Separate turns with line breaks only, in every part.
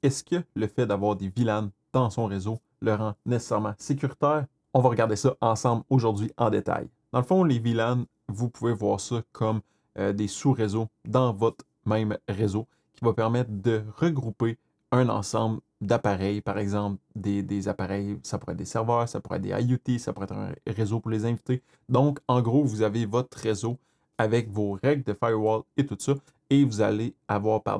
est-ce que le fait d'avoir des VLAN dans son réseau le rend nécessairement sécuritaire? On va regarder ça ensemble aujourd'hui en détail. Dans le fond, les VLAN, vous pouvez voir ça comme des sous-réseaux dans votre même réseau qui va permettre de regrouper un ensemble d'appareils, par exemple des appareils, ça pourrait être des serveurs, ça pourrait être des IoT, ça pourrait être un réseau pour les invités. Donc, en gros, vous avez votre réseau avec vos règles de firewall et tout ça, et vous allez avoir par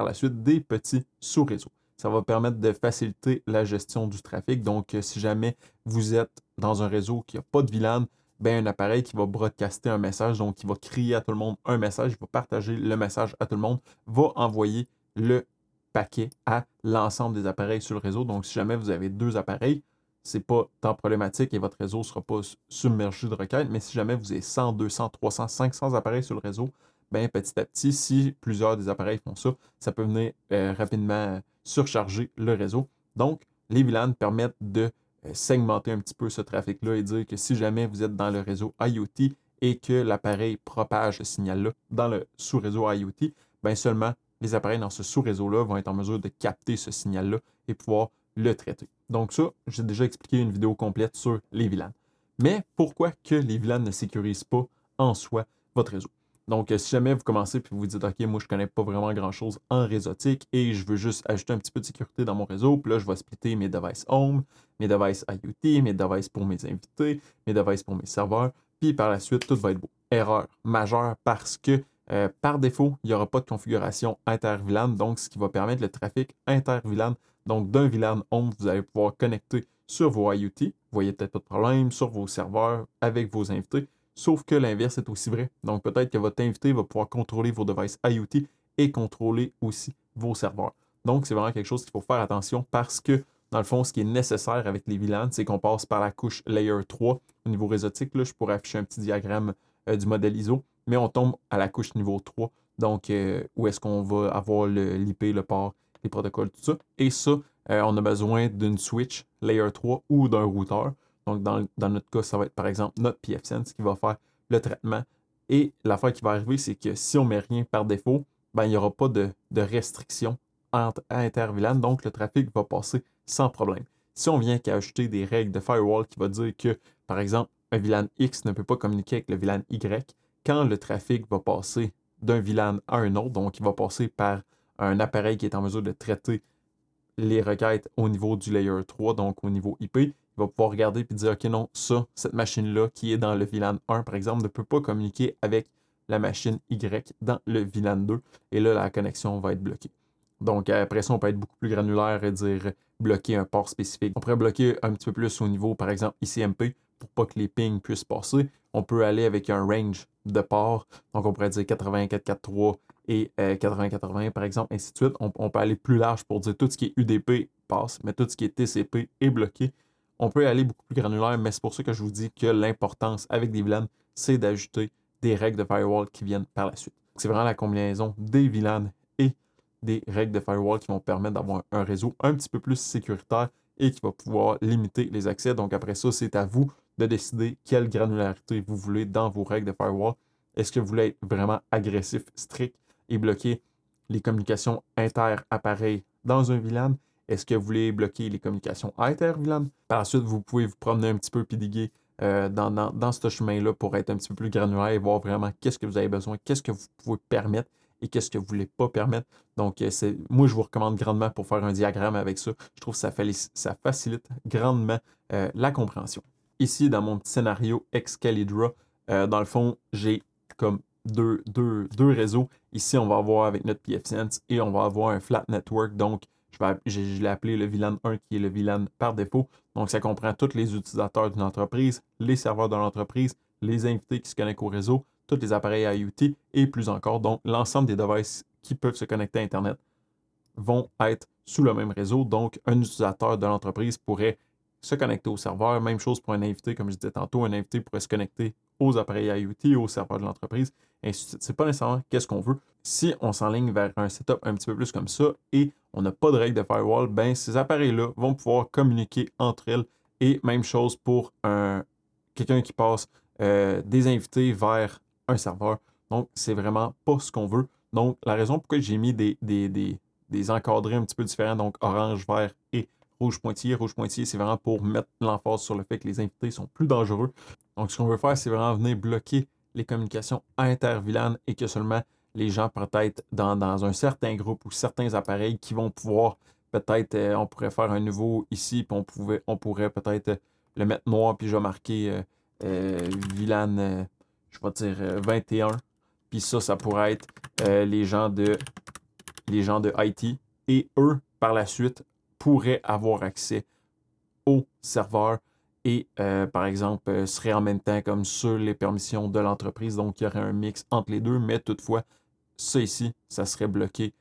la suite des petits sous-réseaux. Ça va permettre de faciliter la gestion du trafic. Donc, si jamais vous êtes dans un réseau qui n'a pas de VLAN, ben, un appareil qui va broadcaster un message, donc qui va crier à tout le monde un message, il va partager le message à tout le monde, va envoyer le paquet à l'ensemble des appareils sur le réseau. Donc, si jamais vous avez deux appareils, c'est pas tant problématique et votre réseau ne sera pas submergé de requêtes. Mais si jamais vous avez 100, 200, 300, 500 appareils sur le réseau, ben, petit à petit, si plusieurs des appareils font ça, ça peut venir rapidement surcharger le réseau. Donc, les VLAN permettent de segmenter un petit peu ce trafic-là et dire que si jamais vous êtes dans le réseau IoT et que l'appareil propage ce signal-là dans le sous-réseau IoT, ben seulement les appareils dans ce sous-réseau-là vont être en mesure de capter ce signal-là et pouvoir le traiter. Donc ça, j'ai déjà expliqué une vidéo complète sur les VLAN. Mais pourquoi que les VLAN ne sécurisent pas en soi votre réseau? Donc, si jamais vous commencez et vous vous dites, OK, moi, je ne connais pas vraiment grand-chose en réseautique et je veux juste ajouter un petit peu de sécurité dans mon réseau, puis là, je vais splitter mes devices home, mes devices IoT, mes devices pour mes invités, mes devices pour mes serveurs, puis par la suite, tout va être beau. Erreur majeure parce que par défaut, il n'y aura pas de configuration inter-VLAN, donc ce qui va permettre le trafic inter-VLAN. Donc, d'un VLAN home, vous allez pouvoir connecter sur vos IoT, vous voyez peut-être pas de problème, sur vos serveurs avec vos invités. Sauf que l'inverse est aussi vrai. Donc peut-être que votre invité va pouvoir contrôler vos devices IoT et contrôler aussi vos serveurs. Donc c'est vraiment quelque chose qu'il faut faire attention parce que dans le fond, ce qui est nécessaire avec les VLAN, c'est qu'on passe par la couche Layer 3 au niveau réseautique. Là, je pourrais afficher un petit diagramme du modèle ISO, mais on tombe à la couche niveau 3. Donc, où est-ce qu'on va avoir l'IP, le port, les protocoles, tout ça. Et ça, on a besoin d'une switch Layer 3 ou d'un routeur. Donc, dans notre cas, ça va être par exemple notre pfSense qui va faire le traitement. Et l'affaire qui va arriver, c'est que si on ne met rien par défaut, ben, il n'y aura pas de restriction inter-VLAN, donc le trafic va passer sans problème. Si on vient qu'ajouter des règles de firewall qui va dire que, par exemple, un VLAN X ne peut pas communiquer avec le VLAN Y, quand le trafic va passer d'un VLAN à un autre, donc il va passer par un appareil qui est en mesure de traiter les requêtes au niveau du layer 3, donc au niveau IP, il va pouvoir regarder et dire, OK, non, ça, cette machine-là qui est dans le VLAN 1, par exemple, ne peut pas communiquer avec la machine Y dans le VLAN 2. Et là, la connexion va être bloquée. Donc, après ça, on peut être beaucoup plus granulaire et dire bloquer un port spécifique. On pourrait bloquer un petit peu plus au niveau, par exemple, ICMP pour pas que les pings puissent passer. On peut aller avec un range de ports. Donc, on pourrait dire 8443 et 8080, par exemple, ainsi de suite. On peut aller plus large pour dire tout ce qui est UDP passe, mais tout ce qui est TCP est bloqué. On peut aller beaucoup plus granulaire, mais c'est pour ça que je vous dis que l'importance avec des VLAN, c'est d'ajouter des règles de firewall qui viennent par la suite. C'est vraiment la combinaison des VLAN et des règles de firewall qui vont permettre d'avoir un réseau un petit peu plus sécuritaire et qui va pouvoir limiter les accès. Donc après ça, c'est à vous de décider quelle granularité vous voulez dans vos règles de firewall. Est-ce que vous voulez être vraiment agressif, strict et bloquer les communications inter-appareils dans un VLAN? Est-ce que vous voulez bloquer les communications inter-VLAN? Par la suite, vous pouvez vous promener un petit peu et diguer dans ce chemin-là pour être un petit peu plus granulaire et voir vraiment qu'est-ce que vous avez besoin, qu'est-ce que vous pouvez permettre et qu'est-ce que vous ne voulez pas permettre. Donc, moi, je vous recommande grandement pour faire un diagramme avec ça. Je trouve que ça facilite grandement la compréhension. Ici, dans mon petit scénario Excalibra, dans le fond, j'ai comme deux réseaux. Ici, on va avoir avec notre pfSense et on va avoir un flat network. Donc, je l'ai appelé le VLAN 1 qui est le VLAN par défaut. Donc, ça comprend tous les utilisateurs d'une entreprise, les serveurs de l'entreprise, les invités qui se connectent au réseau, tous les appareils IoT et plus encore. Donc, l'ensemble des devices qui peuvent se connecter à Internet vont être sous le même réseau. Donc, un utilisateur de l'entreprise pourrait se connecter au serveur. Même chose pour un invité, comme je disais tantôt, un invité pourrait se connecter aux appareils IoT, au serveur de l'entreprise, et ainsi de suite. C'est pas nécessairement qu'est-ce qu'on veut. Si on s'enligne vers un setup un petit peu plus comme ça et on n'a pas de règle de firewall, ben ces appareils-là vont pouvoir communiquer entre elles. Et même chose pour quelqu'un qui passe des invités vers un serveur. Donc, c'est vraiment pas ce qu'on veut. Donc, la raison pourquoi j'ai mis des encadrés un petit peu différents, donc orange, vert et rouge pointillé. Rouge pointillé, c'est vraiment pour mettre l'emphase sur le fait que les invités sont plus dangereux. Donc, ce qu'on veut faire, c'est vraiment venir bloquer les communications inter-VLAN et que seulement les gens peut-être dans un certain groupe ou certains appareils qui vont pouvoir, peut-être, on pourrait faire un nouveau ici, puis on pourrait peut-être le mettre noir, puis je vais marquer VLAN, je vais dire 21. Puis ça pourrait être les gens de IT. Et eux, par la suite, pourraient avoir accès au serveur et, par exemple, seraient en même temps comme sur les permissions de l'entreprise. Donc, il y aurait un mix entre les deux, mais toutefois, ça ici, ça serait bloqué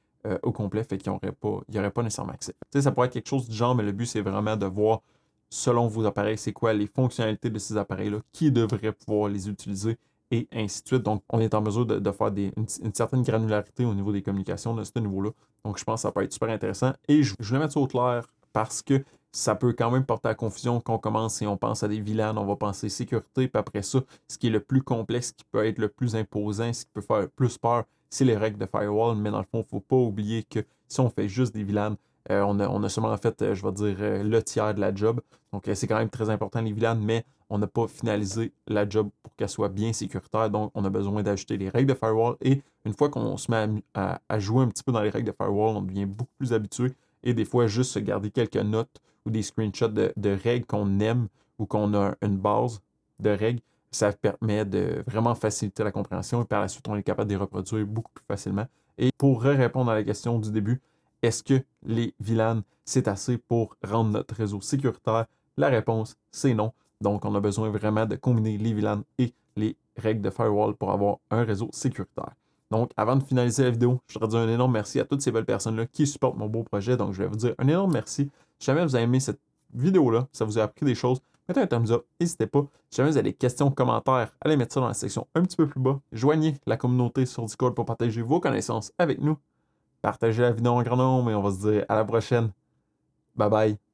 au complet, fait qu'il n'y aurait pas nécessairement accès. Tu sais, ça pourrait être quelque chose du genre, mais le but, c'est vraiment de voir, selon vos appareils, c'est quoi les fonctionnalités de ces appareils-là, qui devrait pouvoir les utiliser, et ainsi de suite. Donc, on est en mesure de faire une certaine granularité au niveau des communications de ce niveau-là. Donc, je pense que ça peut être super intéressant. Et je voulais mettre ça au clair parce que ça peut quand même porter à confusion qu'on commence et on pense à des VLAN, on va penser sécurité, puis après ça, ce qui est le plus complexe, qui peut être le plus imposant, ce qui peut faire plus peur, c'est les règles de firewall. Mais dans le fond, il ne faut pas oublier que si on fait juste des VLAN, on a seulement fait, je vais dire, le tiers de la job. Donc, c'est quand même très important les VLAN, mais on n'a pas finalisé la job pour qu'elle soit bien sécuritaire. Donc, on a besoin d'ajouter les règles de firewall. Et une fois qu'on se met à jouer un petit peu dans les règles de firewall, on devient beaucoup plus habitué. Et des fois, juste se garder quelques notes ou des screenshots de règles qu'on aime ou qu'on a une base de règles, ça permet de vraiment faciliter la compréhension et par la suite, on est capable de les reproduire beaucoup plus facilement. Et pour répondre à la question du début, est-ce que les VLAN, c'est assez pour rendre notre réseau sécuritaire? La réponse, c'est non. Donc, on a besoin vraiment de combiner les VLAN et les règles de firewall pour avoir un réseau sécuritaire. Donc, avant de finaliser la vidéo, je voudrais dire un énorme merci à toutes ces belles personnes-là qui supportent mon beau projet. Donc, je vais vous dire un énorme merci. Si jamais vous avez aimé cette vidéo-là, ça vous a appris des choses, mettez un thumbs up, n'hésitez pas. Si jamais vous avez des questions, commentaires, allez mettre ça dans la section un petit peu plus bas. Joignez la communauté sur Discord pour partager vos connaissances avec nous. Partagez la vidéo en grand nombre et on va se dire à la prochaine. Bye bye.